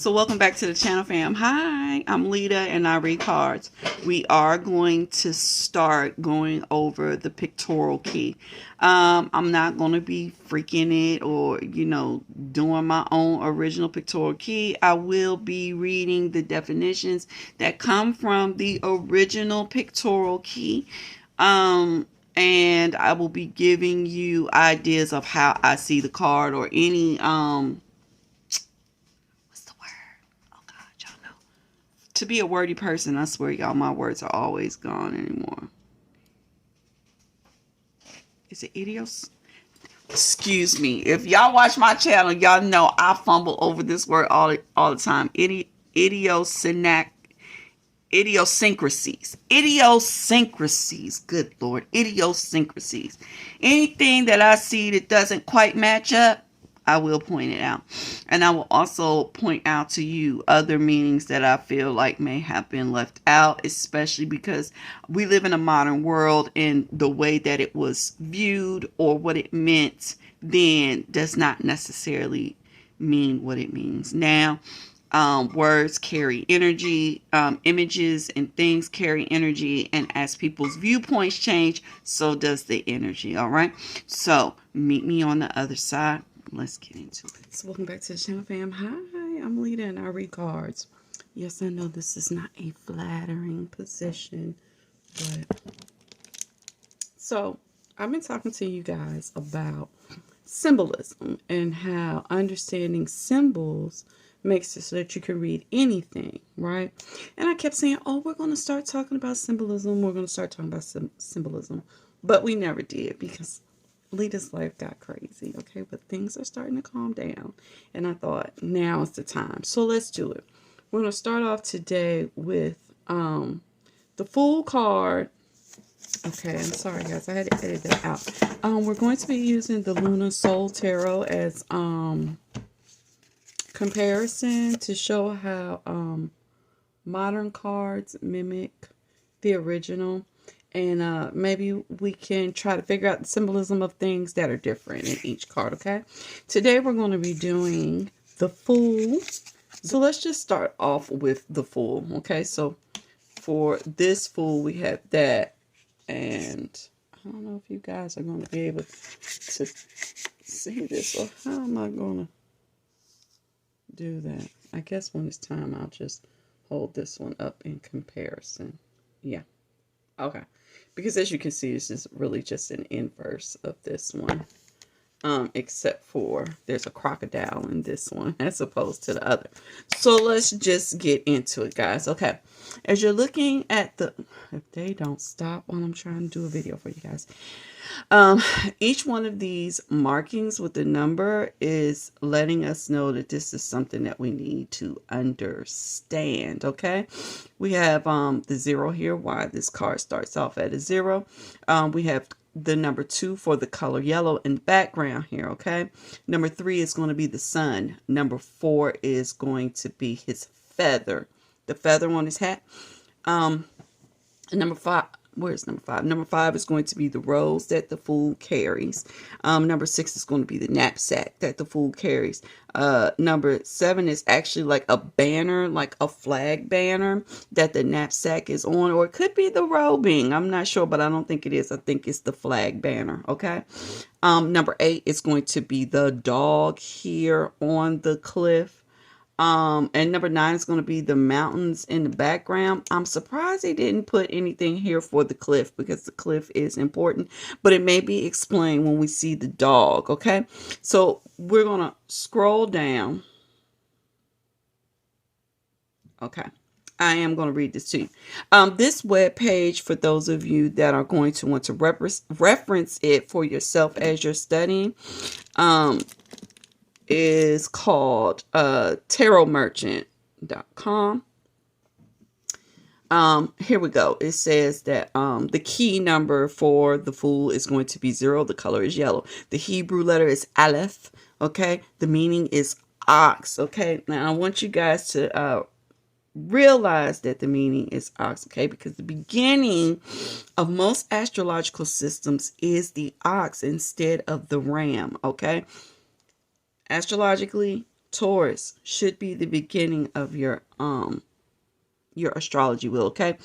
So welcome back to the channel, fam. Hi, I'm Lita and I read cards. We are going to start going over the pictorial key. I'm not going to be freaking it or, doing my own original pictorial key. I will be reading the definitions that come from the original pictorial key. And I will be giving you ideas of how I see the card or any, to be a wordy person, I swear, y'all, my words are always gone anymore. Is it idios? Excuse me. If y'all watch my channel, y'all know I fumble over this word all the time. Idiosyncrasies. Idiosyncrasies. Good Lord. Idiosyncrasies. Anything that I see that doesn't quite match up, I will point it out. And I will also point out to you other meanings that I feel like may have been left out, especially because we live in a modern world and the way that it was viewed or what it meant then does not necessarily mean what it means now. Words carry energy, images and things carry energy, and as people's viewpoints change, so does the energy. All right, so meet me on the other side. Let's get into it. So welcome back to the channel, fam. Hi, I'm Lita and I read cards. Yes, I know this is not a flattering position, but so I've been talking to you guys about symbolism and how understanding symbols makes it so that you can read anything, right? And I kept saying, oh, we're going to start talking about symbolism. We're going to start talking about symbolism. But we never did because Lita's life got crazy, okay? But things are starting to calm down. And I thought, now is the time. So let's do it. We're going to start off today with the Fool card. Okay, I'm sorry, guys. I had to edit that out. We're going to be using the Luna Soul Tarot as comparison to show how modern cards mimic the original. And maybe we can try to figure out the symbolism of things that are different in each card, okay? Today we're going to be doing the Fool. So let's just start off with the Fool, okay? So for this Fool, we have that. And I don't know if you guys are going to be able to see this. Or how am I going to do that? I guess when it's time, I'll just hold this one up in comparison. Yeah. Okay. Because as you can see, this is really just an inverse of this one. Except for there's a crocodile in this one as opposed to the other. So let's just get into it, guys. Okay. As you're looking at the, if they don't stop while I'm trying to do a video for you guys. Each one of these markings with the number is letting us know that this is something that we need to understand. Okay. We have the 0 here. Why this card starts off at a 0. We have the number 2 for the color yellow in the background here, okay? Number 3 is going to be the sun. Number 4 is going to be his feather, the feather on his hat. Number 5, where's number 5? Number 5 is going to be the rose that the Fool carries. Number 6 is going to be the knapsack that the Fool carries. Number 7 is actually like a banner, like a flag banner that the knapsack is on, or it could be the robing. I'm not sure, but I don't think it is. I think it's the flag banner. Okay. Number 8 is going to be the dog here on the cliff. And number 9 is going to be the mountains in the background. I'm surprised he didn't put anything here for the cliff because the cliff is important, but it may be explained when we see the dog. Okay. So we're going to scroll down. Okay. I am going to read this to you. This web page, for those of you that are going to want to reference it for yourself as you're studying, is called tarotmerchant.com. Here we go. It says that the key number for the Fool is going to be 0. The color is yellow. The Hebrew letter is Aleph. Okay. The meaning is ox. Okay. Now I want you guys to realize that the meaning is ox, okay? Because the beginning of most astrological systems is the ox instead of the ram, okay? Astrologically, Taurus should be the beginning of your astrology wheel, okay?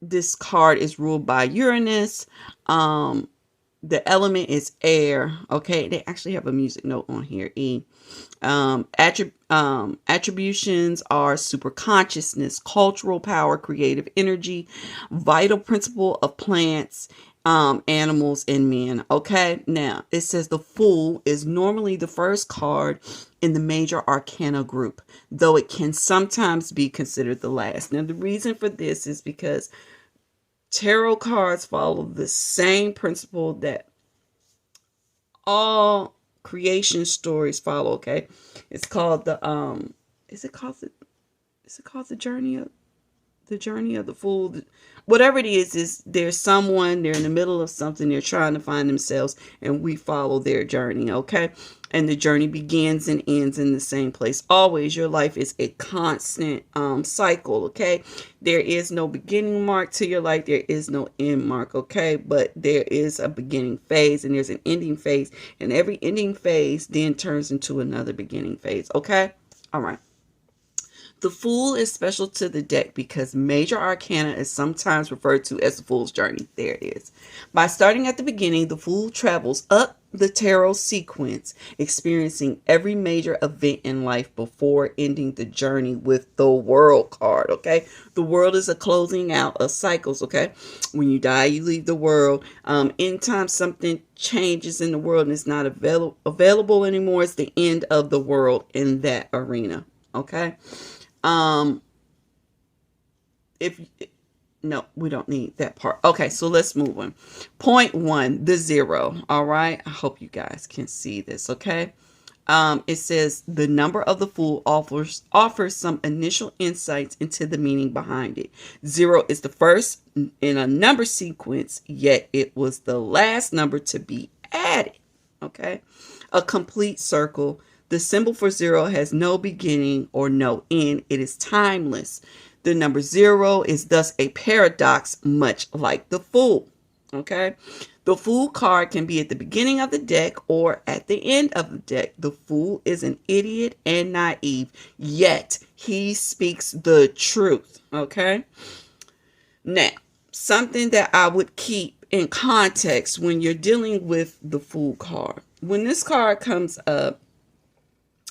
This card is ruled by Uranus. The element is air, okay? They actually have a music note on here, E. Attributions are super consciousness, cultural power, creative energy, vital principle of plants, animals, and men. Okay, now it says the Fool is normally the first card in the major arcana group, though it can sometimes be considered the last. Now, the reason for this is because tarot cards follow the same principle that all creation stories follow. Okay, it's called the is it called the journey of the Fool? Whatever it is there's someone, they're in the middle of something, they're trying to find themselves, and we follow their journey. Okay, and the journey begins and ends in the same place. Always, your life is a constant cycle. Okay, there is no beginning mark to your life, there is no end mark. Okay, but there is a beginning phase and there's an ending phase, and every ending phase then turns into another beginning phase. Okay, all right. The Fool is special to the deck because major arcana is sometimes referred to as the Fool's journey. There it is. By starting at the beginning, the Fool travels up the tarot sequence, experiencing every major event in life before ending the journey with the World card. Okay, the World is a closing out of cycles. Okay, when you die, you leave the world. Anytime something changes in the world and it's not available anymore, it's the end of the world in that arena. Okay. If no, we don't need that part. Okay, so let's move on. Point 1, the 0. All right, I hope you guys can see this. Okay, it says the number of the Fool offers some initial insights into the meaning behind it. 0 is the first in a number sequence, yet it was the last number to be added. Okay, a complete circle. The symbol for 0 has no beginning or no end. It is timeless. The number 0 is thus a paradox, much like the Fool. Okay. The Fool card can be at the beginning of the deck or at the end of the deck. The Fool is an idiot and naive, yet he speaks the truth. Okay. Now, something that I would keep in context when you're dealing with the Fool card. When this card comes up,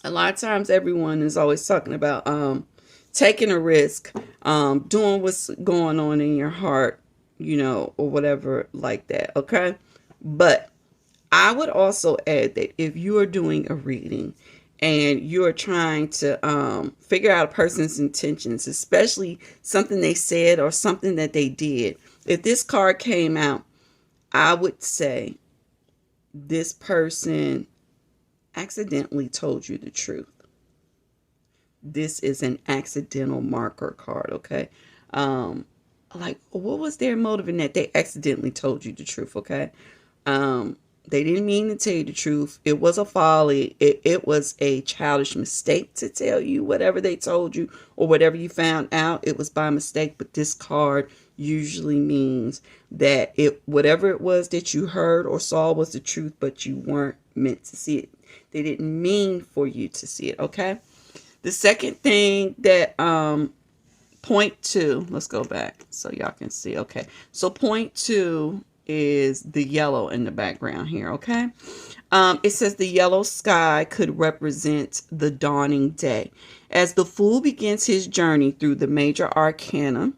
a lot of times everyone is always talking about taking a risk, doing what's going on in your heart, or whatever like that. Okay. But I would also add that if you are doing a reading and you're trying to figure out a person's intentions, especially something they said or something that they did, if this card came out, I would say this person accidentally told you the truth. This is an accidental marker card. Okay, like, what was their motive in that they accidentally told you the truth? Okay, they didn't mean to tell you the truth. It was a folly. It was a childish mistake to tell you whatever they told you, or whatever you found out, it was by mistake. But this card usually means that whatever it was that you heard or saw was the truth, but you weren't meant to see it. They didn't mean for you to see it. Okay. The second thing that point 2, let's go back so y'all can see. Okay. So point 2 is the yellow in the background here. Okay. It says the yellow sky could represent the dawning day. As the Fool begins his journey through the major arcana,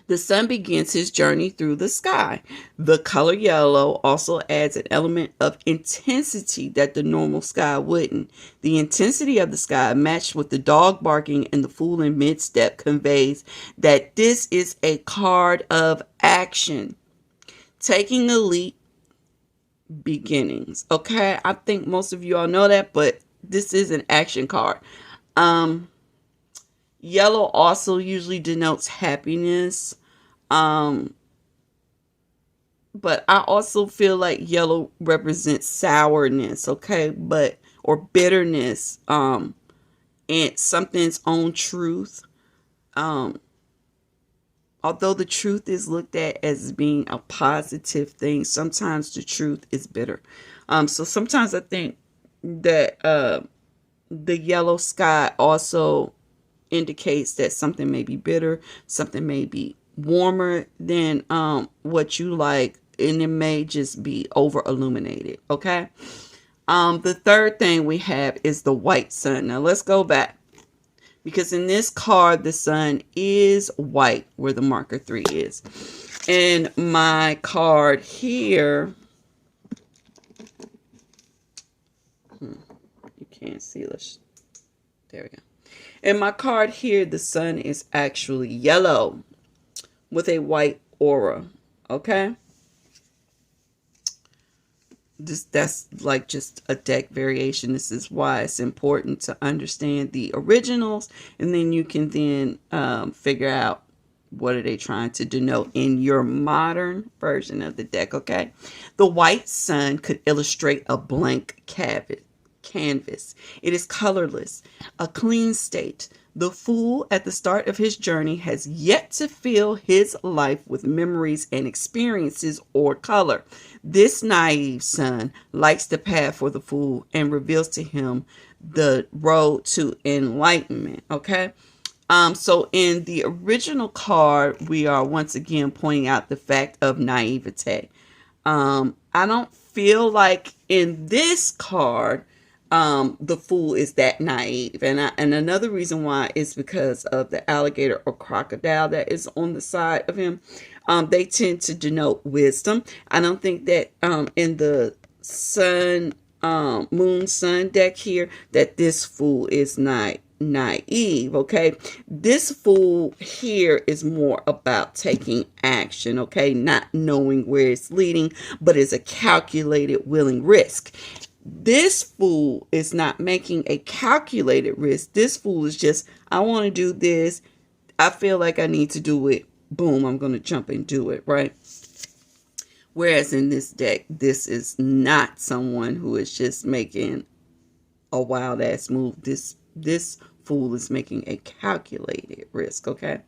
the sun begins his journey through the sky. The color yellow also adds an element of intensity that the normal sky wouldn't. The intensity of the sky, matched with the dog barking and the Fool in mid-step, conveys that this is a card of action. Taking a leap, beginnings. Okay, I think most of you all know that, but this is an action card. Yellow also usually denotes happiness. But I also feel like yellow represents sourness, okay, or bitterness, and something's own truth. Although the truth is looked at as being a positive thing, sometimes the truth is bitter. So sometimes I think that the yellow sky also indicates that something may be bitter, something may be warmer than what you like, and it may just be over illuminated. Okay. The third thing we have is the white sun. Now let's go back, because in this card the sun is white where the marker 3 is. And my card here, you can't see, there we go. In my card here, the sun is actually yellow with a white aura. Okay. That's like just a deck variation. This is why it's important to understand the originals, and then you can then figure out what are they trying to denote in your modern version of the deck. Okay. The white sun could illustrate a blank canvas. It is colorless, a clean state. The fool at the start of his journey has yet to fill his life with memories and experiences or color. This naive son lights the path for the fool and reveals to him the road to enlightenment. Okay. So in the original card, we are once again pointing out the fact of naivete. I don't feel like in this card, the fool is that naive. And another reason why is because of the alligator or crocodile that is on the side of him. They tend to denote wisdom. I don't think that in the sun, moon, sun deck here, that this fool is naive. Okay, this fool here is more about taking action. Okay, not knowing where it's leading, but is a calculated, willing risk. This fool is not making a calculated risk. This fool is just, I want to do this. I feel like I need to do it. Boom, I'm going to jump and do it, right? Whereas in this deck, this is not someone who is just making a wild ass move. This fool is making a calculated risk, okay?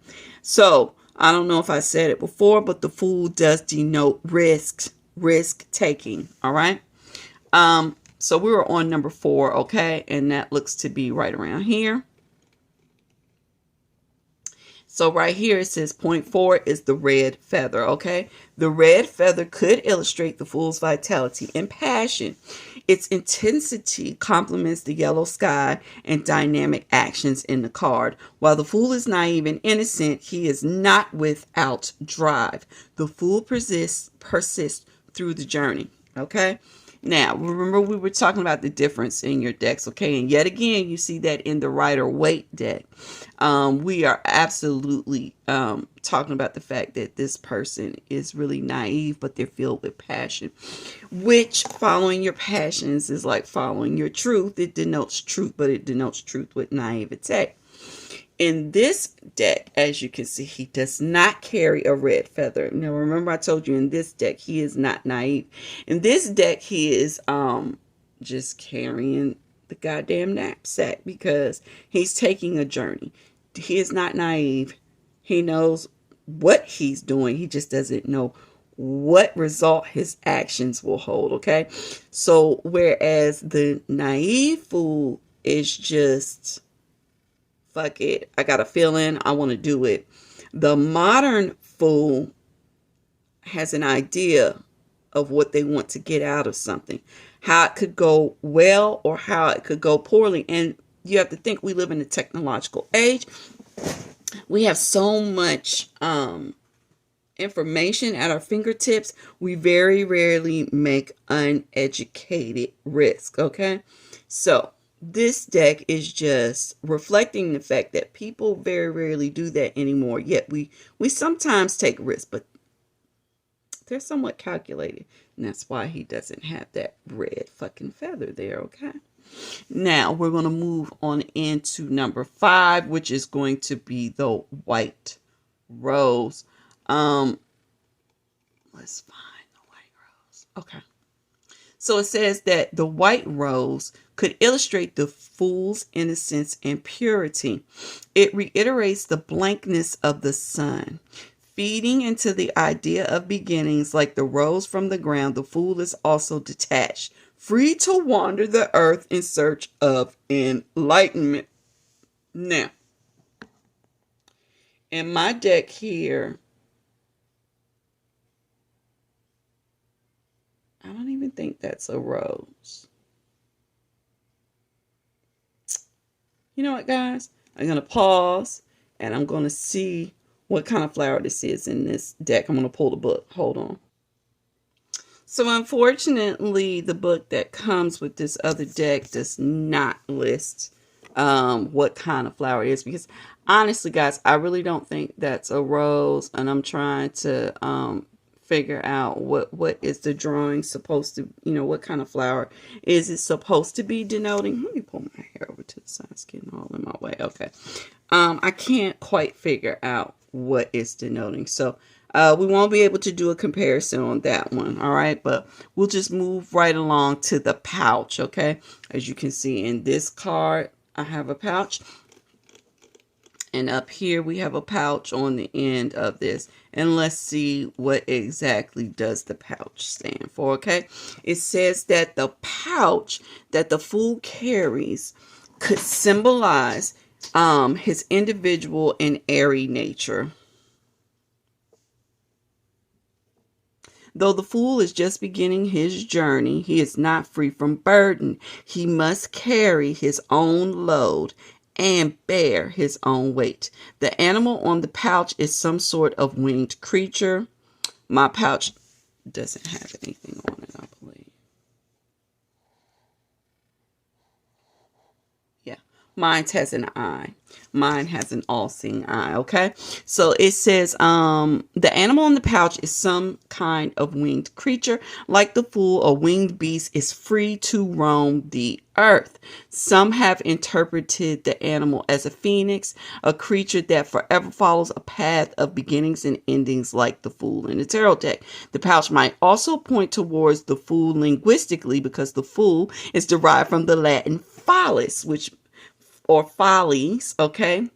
So, I don't know if I said it before, but the fool does denote risk taking, all right? So we were on number 4, okay? And that looks to be right around here. So right here it says point 4 is the red feather, okay? The red feather could illustrate the fool's vitality and passion. Its intensity complements the yellow sky and dynamic actions in the card. While the fool is naive and innocent, he is not without drive. The fool persists through the journey, okay? Now, remember we were talking about the difference in your decks, okay? And yet again, you see that in the Rider-Waite deck. We are absolutely talking about the fact that this person is really naive, but they're filled with passion. Which, following your passions is like following your truth. It denotes truth, but it denotes truth with naivete. In this deck, as you can see, he does not carry a red feather. Now, remember I told you in this deck, he is not naive. In this deck, he is just carrying the goddamn knapsack because he's taking a journey. He is not naive. He knows what he's doing. He just doesn't know what result his actions will hold, okay? So, whereas the naive fool is just, fuck it, I got a feeling, I want to do it. The modern fool has an idea of what they want to get out of something, how it could go well or how it could go poorly. And you have to think, we live in a technological age. We have so much information at our fingertips. We very rarely make uneducated risk, okay? So this deck is just reflecting the fact that people very rarely do that anymore. Yet we sometimes take risks, but they're somewhat calculated. And that's why he doesn't have that red fucking feather there, okay? Now, we're going to move on into number 5, which is going to be the white rose. Let's find the white rose. Okay. So it says that the white rose could illustrate the fool's innocence and purity. It reiterates the blankness of the sun. Feeding into the idea of beginnings like the rose from the ground, the fool is also detached free to wander the earth in search of enlightenment. Now, in my deck here, I don't even think that's a rose. You know what, guys? I'm going to pause and I'm going to see what kind of flower this is in this deck. I'm going to pull the book. Hold on. So unfortunately, the book that comes with this other deck does not list what kind of flower it is, because honestly, guys, I really don't think that's a rose, and I'm trying to figure out what is the drawing supposed to, what kind of flower is it supposed to be denoting. Let me pull my hair over to the side. It's getting all in my way. Okay. I can't quite figure out what it's denoting. So we won't be able to do a comparison on that one. All right. But we'll just move right along to the pouch. Okay. As you can see in this card, I have a pouch. And up here, we have a pouch on the end of this. And let's see what exactly does the pouch stand for, okay? It says that the pouch that the Fool carries could symbolize his individual and airy nature. Though the Fool is just beginning his journey, he is not free from burden. He must carry his own load and bear his own weight. The animal on the pouch is some sort of winged creature. My pouch doesn't have anything on it, I believe. Yeah, mine has an eye. Mine has an all-seeing eye, okay? So it says the animal in the pouch is some kind of winged creature. Like the Fool, a winged beast is free to roam the earth. Some have interpreted the animal as a phoenix, a creature that forever follows a path of beginnings and endings like the Fool in the tarot deck. The pouch might also point towards the Fool linguistically, because the Fool is derived from the Latin follis, or follies, okay,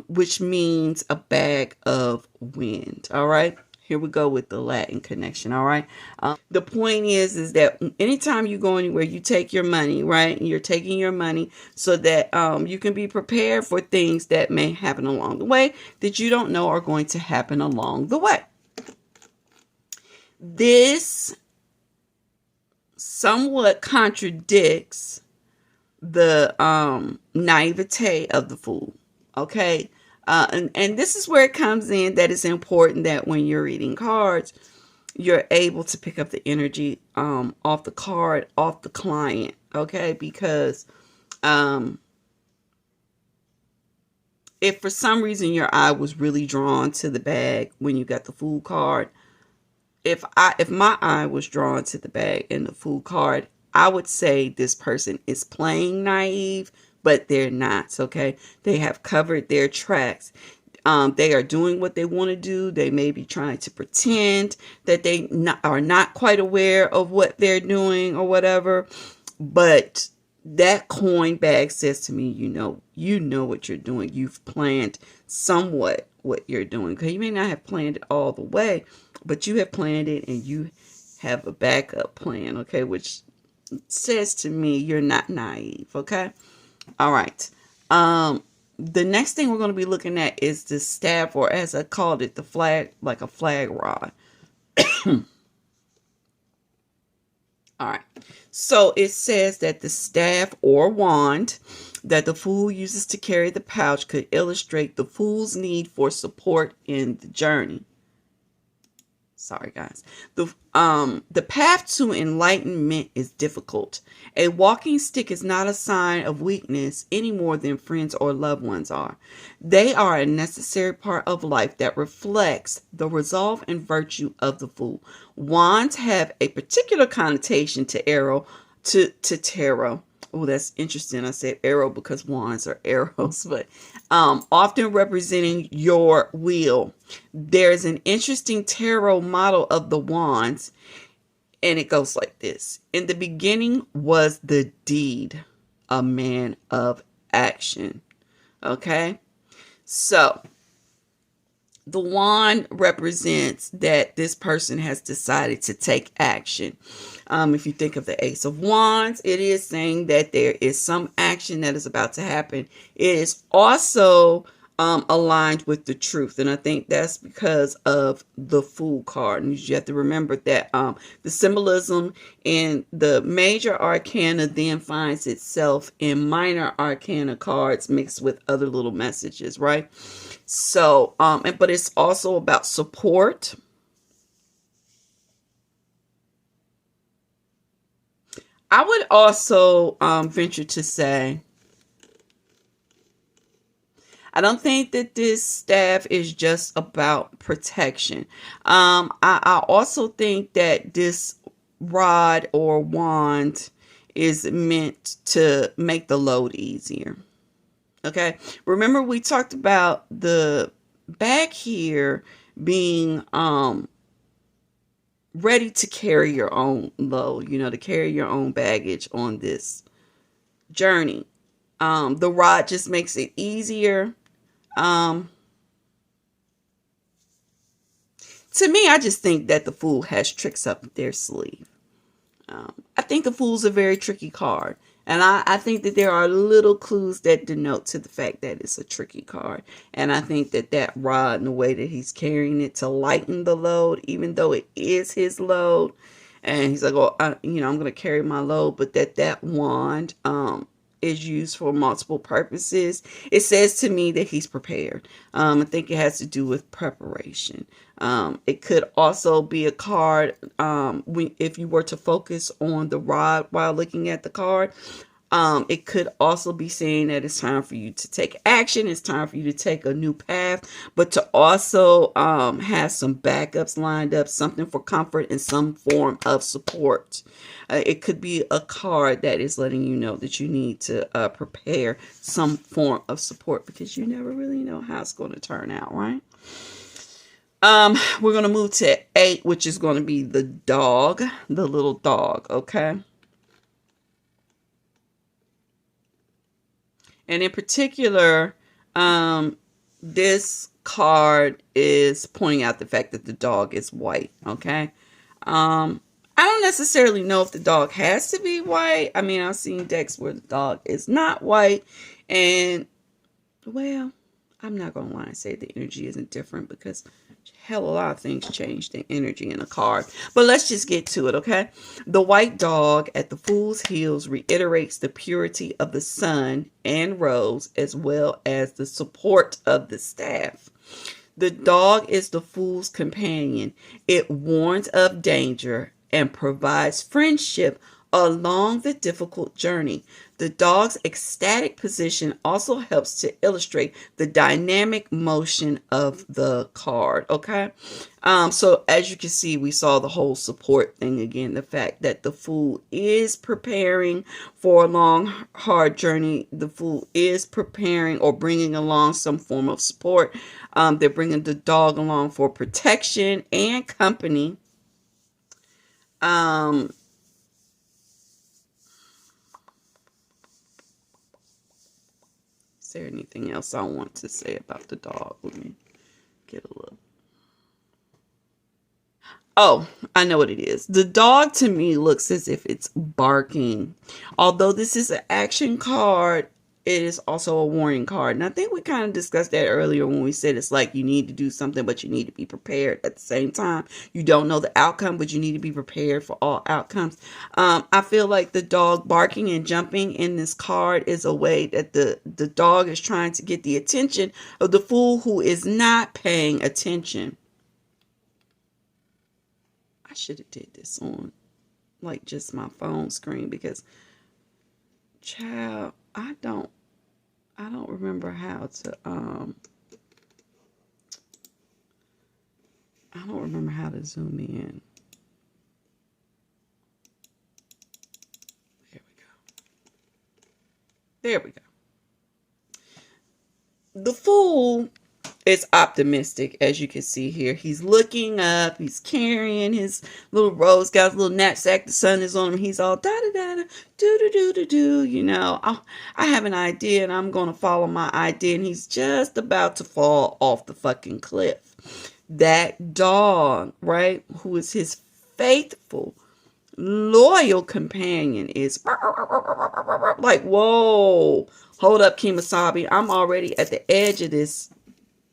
which means a bag of wind. All right, here we go with the Latin connection. All right, the point is that anytime you go anywhere, you take your money, right? And you're taking your money so that you can be prepared for things that may happen along the way that you don't know are going to happen along the way. This somewhat contradicts the naivete of the Fool, okay? And this is where it comes in that it's important that when you're reading cards, you're able to pick up the energy off the card, off the client, okay? Because if for some reason your eye was really drawn to the bag when you got the Fool card, if my eye was drawn to the bag and the Fool card, I would say this person is playing naive, but they're not, okay? They have covered their tracks. They are doing what they want to do. They may be trying to pretend that they are not quite aware of what they're doing or whatever. But that coin bag says to me, you know what you're doing. You've planned somewhat what you're doing. Okay, you may not have planned it all the way, but you have planned it and you have a backup plan, okay? Which says to me you're not naive, okay? All right. The next thing we're going to be looking at is the staff, or as I called it, the flag, like a flag rod. All right. So it says that the staff or wand that the Fool uses to carry the pouch could illustrate the Fool's need for support in the journey. Sorry, guys. The path to enlightenment is difficult. A walking stick is not a sign of weakness any more than friends or loved ones are. They are a necessary part of life that reflects the resolve and virtue of the Fool. Wands have a particular connotation to tarot. Oh, that's interesting. I said arrow because wands are arrows, but often representing your will. There's an interesting tarot model of the wands, and it goes like this. In the beginning was the deed, a man of action. Okay? So, The wand represents that this person has decided to take action. If you think of the Ace of Wands, it is saying that there is some action that is about to happen. It is also aligned with the truth, and I think that's because of the Fool card. And you have to remember that the symbolism in the major arcana then finds itself in minor arcana cards mixed with other little messages, right? So, but it's also about support. I would also venture to say, I don't think that this staff is just about protection. I also think that this rod or wand is meant to make the load easier. Okay. Remember we talked about the back here being ready to carry your own load, to carry your own baggage on this journey. The rod just makes it easier. To me, I just think that the Fool has tricks up their sleeve. I think the Fool's a very tricky card. And I think that there are little clues that denote to the fact that it's a tricky card. And I think that that rod and the way that he's carrying it to lighten the load, even though it is his load, and he's like, oh, I'm going to carry my load, but that wand is used for multiple purposes. It says to me that he's prepared. I think it has to do with preparation. It could also be a card, if you were to focus on the rod while looking at the card. It could also be saying that it's time for you to take action. It's time for you to take a new path, but to also have some backups lined up, something for comfort and some form of support. It could be a card that is letting you know that you need to prepare some form of support because you never really know how it's going to turn out, right? We're going to move to 8, which is going to be the dog, the little dog, okay? And in particular, this card is pointing out the fact that the dog is white, okay? I don't necessarily know if the dog has to be white. I mean, I've seen decks where the dog is not white. And, well, I'm not going to lie and say the energy isn't different because hell, a lot of things change the energy in a card. But let's just get to it, okay? The white dog at the Fool's heels reiterates the purity of the sun and rose, as well as the support of the staff. The dog is the Fool's companion. It warns of danger and provides friendship along the difficult journey. The dog's ecstatic position also helps to illustrate the dynamic motion of the card, okay? So as you can see, we saw the whole support thing again, the fact that the Fool is preparing for a long, hard journey. The Fool is preparing or bringing along some form of support. They're bringing the dog along for protection and company. Is there anything else I want to say about the dog? Let me get a look. Oh, I know what it is. The dog to me looks as if it's barking. Although this is an action card, it is also a warning card. And I think we kind of discussed that earlier when we said it's like you need to do something, but you need to be prepared at the same time. You don't know the outcome, but you need to be prepared for all outcomes. I feel like the dog barking and jumping in this card is a way that the dog is trying to get the attention of the Fool who is not paying attention. I should have did this on like just my phone screen because child, I don't remember how to I don't remember how to zoom in. There we go. There we go. The Fool it's optimistic, as you can see here. He's looking up. He's carrying his little rose, got his little knapsack. The sun is on him. He's all da da da da do do do do do. You know, I have an idea, and I'm gonna follow my idea. And he's just about to fall off the fucking cliff. That dog, right, who is his faithful, loyal companion, is like, whoa, hold up, Kemosabe. I'm already at the edge of this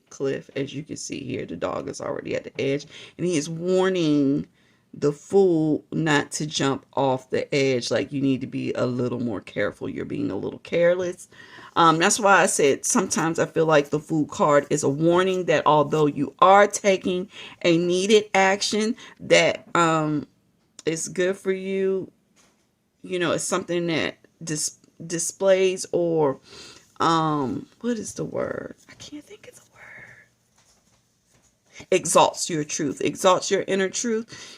cliff. As you can see here, the dog is already at the edge, and he is warning the fool not to jump off the edge. Like, you need to be a little more careful. You're being a little careless. That's why I said sometimes I feel like the fool card is a warning that although you are taking a needed action that is good for you, you know, it's something that displays or what is the word? I can't think of the word. Exalts your truth, exalts your inner truth.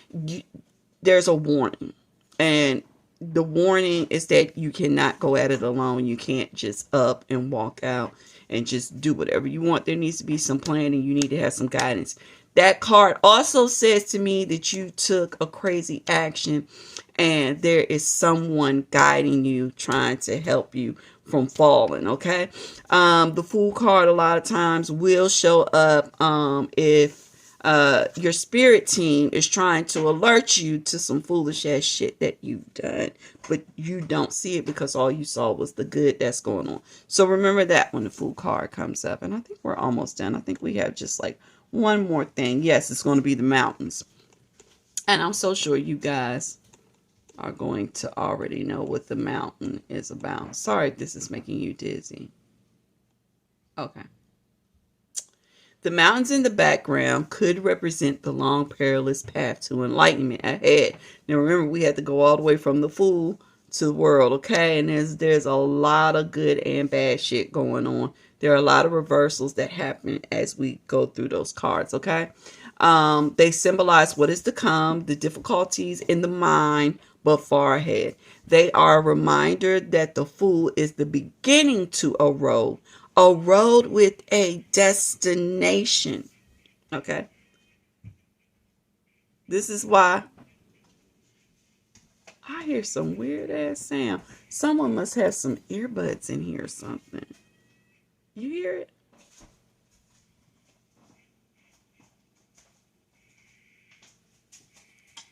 There's a warning, and the warning is that you cannot go at it alone. You can't just up and walk out and just do whatever you want. There needs to be some planning. You need to have some guidance. That card also says to me that you took a crazy action and there is someone guiding you, trying to help you from falling, okay? The Fool card a lot of times will show up if your spirit team is trying to alert you to some foolish ass shit that you've done, but you don't see it because all you saw was the good that's going on. So remember that when the Fool card comes up. And I think we're almost done. I think we have just like one more thing. Yes, it's going to be the mountains. And I'm so sure you guys are going to already know what the mountain is about. Sorry if this is making you dizzy. Okay. The mountains in the background could represent the long, perilous path to enlightenment ahead. Now, remember, we had to go all the way from the Fool to the world, okay? And there's a lot of good and bad shit going on. There are a lot of reversals that happen as we go through those cards, okay? They symbolize what is to come, the difficulties in the mind, but far ahead. They are a reminder that the Fool is the beginning to a road with a destination. Okay. This is why I hear some weird ass sound. Someone must have some earbuds in here or something. You hear it?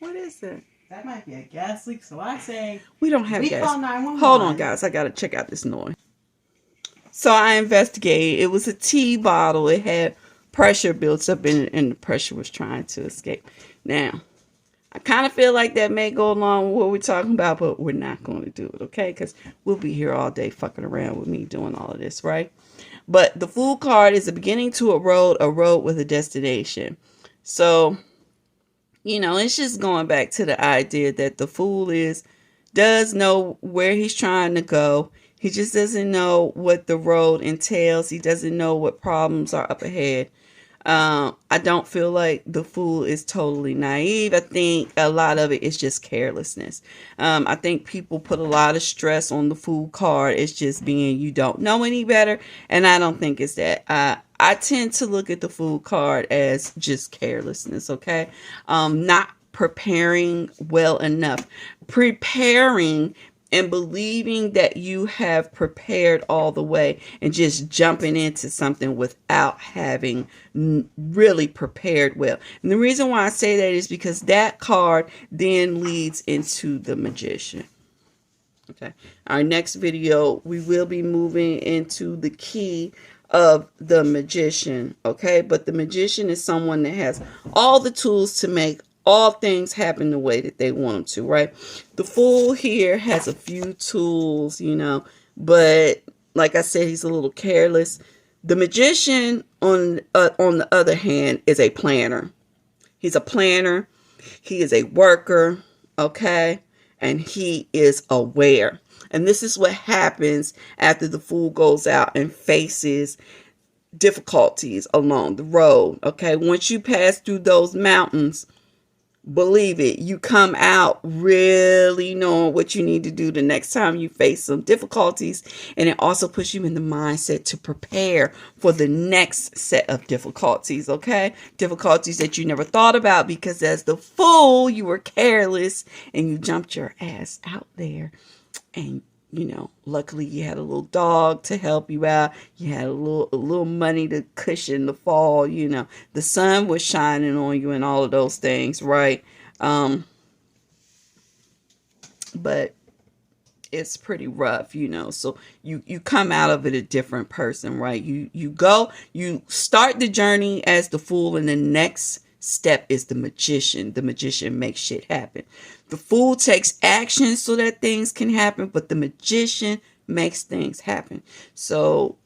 What is it? That might be a gas leak, so I say we don't have we gas. call 911. Hold on, guys. I gotta check out this noise. So I investigated. It was a tea bottle. It had pressure built up in it, and the pressure was trying to escape. Now, I kind of feel like that may go along with what we're talking about, but we're not going to do it, okay? Because we'll be here all day fucking around with me doing all of this, right? But the Fool card is the beginning to a road with a destination. So, you know, it's just going back to the idea that the Fool does know where he's trying to go. He just doesn't know what the road entails. He doesn't know what problems are up ahead. I don't feel like the Fool is totally naive. I think a lot of it is just carelessness. I think people put a lot of stress on the Fool card. It's just being you don't know any better. And I don't think it's that. I tend to look at the Fool card as just carelessness, okay? Not preparing well enough. Preparing and believing that you have prepared all the way and just jumping into something without having really prepared well. And the reason why I say that is because that card then leads into the Magician. Okay. Our next video, we will be moving into the key of the Magician. Okay. But the Magician is someone that has all the tools to make all things happen the way that they want them to, right? The Fool here has a few tools, you know, but like I said, he's a little careless. The Magician, on the other hand, is a planner. He's a planner. He is a worker, okay? And he is aware. And this is what happens after the Fool goes out and faces difficulties along the road, okay? Once you pass through those mountains, believe it, you come out really knowing what you need to do the next time you face some difficulties. And it also puts you in the mindset to prepare for the next set of difficulties, okay? Difficulties that you never thought about, because as the fool, you were careless and you jumped your ass out there. And luckily you had a little dog to help you out. You had a little money to cushion the fall. The sun was shining on you and all of those things, right? But it's pretty rough, so you come out of it a different person, right? You start the journey as the fool, and the next step is the magician. The magician makes shit happen. The fool takes action so that things can happen, but the magician makes things happen. So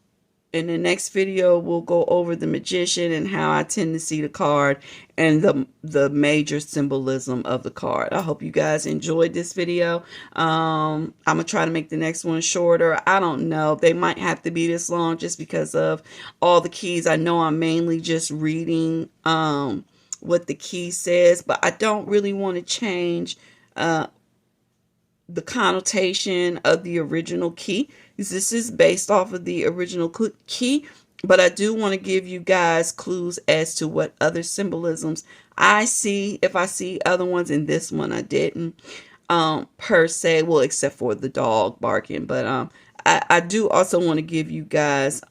in the next video, we'll go over the magician and how I tend to see the card and the major symbolism of the card. I hope you guys enjoyed this video. I'm gonna try to make the next one shorter. I don't know, they might have to be this long just because of all the keys. I know I'm mainly just reading what the key says, but I don't really want to change the connotation of the original key. This is based off of the original key, but I do want to give you guys clues as to what other symbolisms I see, if I see other ones. In this one I didn't per se, well, except for the dog barking. But I do also want to give you guys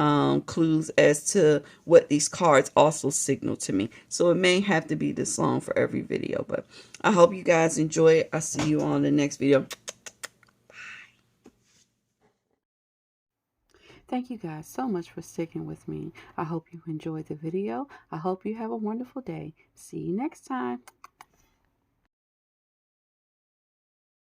clues as to what these cards also signal to me. So it may have to be this long for every video, but I hope you guys enjoy it. I'll see you on the next video. Thank you guys so much for sticking with me. I hope you enjoyed the video. I hope you have a wonderful day. See you next time.